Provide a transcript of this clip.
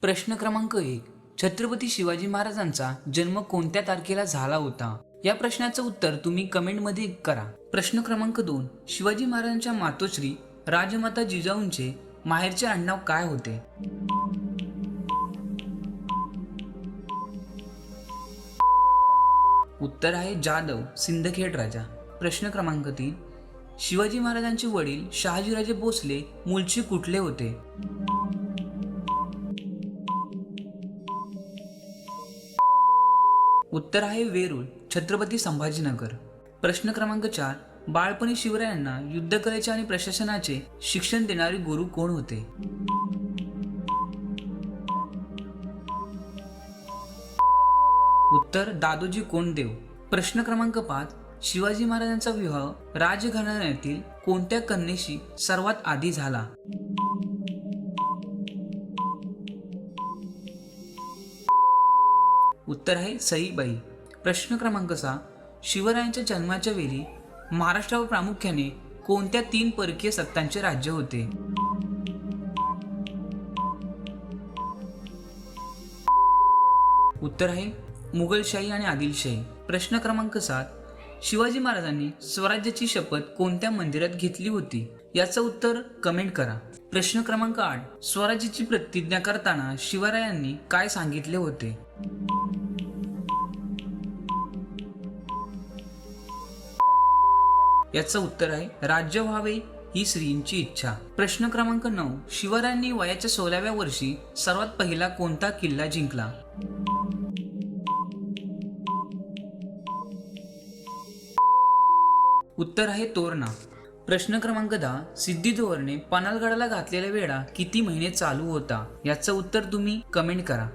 प्रश्न क्रमांक 1. छत्रपती शिवाजी महाराजांचा जन्म कोणत्या तारखेला झाला होता? या प्रश्नाचं उत्तर तुम्ही कमेंटमध्ये करा. प्रश्न क्रमांक 2. शिवाजी महाराजांच्या मातोश्री राजमाता जिजाऊंचे माहेरचे आडनाव काय होते? उत्तर आहे जाधव, सिंदखेड राजा. प्रश्न क्रमांक 3. शिवाजी महाराजांचे वडील शहाजीराजे भोसले मूळचे कुठले होते? उत्तर आहे वेरूळ, छत्रपती संभाजीनगर. प्रश्न क्रमांक 4. बाळपणी शिवरायांना युद्धकलेचे आणि प्रशासनाचे शिक्षण देणारे गुरु कोण होते? उत्तर दादोजी कोंडदेव. प्रश्न क्रमांक 5. शिवाजी महाराजांचा विवाह राजघराण्यातील कोणत्या कन्येशी सर्वात आधी झाला? उत्तर आहे सईबाई. प्रश्न क्रमांक 6. शिवरायांच्या जन्माच्या वेळी महाराष्ट्रावर प्रामुख्याने कोणत्या 3 परकीय सत्तांचे राज्य होते? उत्तर आहे मुघलशाही आणि आदिलशाही. प्रश्न क्रमांक 7. शिवाजी महाराजांनी स्वराज्याची शपथ कोणत्या मंदिरात घेतली होती? याचं उत्तर कमेंट करा. प्रश्न क्रमांक 8. स्वराज्याची प्रतिज्ञा करताना शिवरायांनी काय सांगितले होते? याचं उत्तर आहे राज्य व्हावे ही श्रींची इच्छा. प्रश्न क्रमांक 9. शिवरायांनी वयाच्या 16व्या वर्षी सर्वात पहिला कोणता किल्ला जिंकला? उत्तर आहे तोरणा. प्रश्न क्रमांक 10. सिद्धी जोहरने पन्हाळगडाला घातलेला वेढा किती महिने चालू होता? याचं उत्तर तुम्ही कमेंट करा.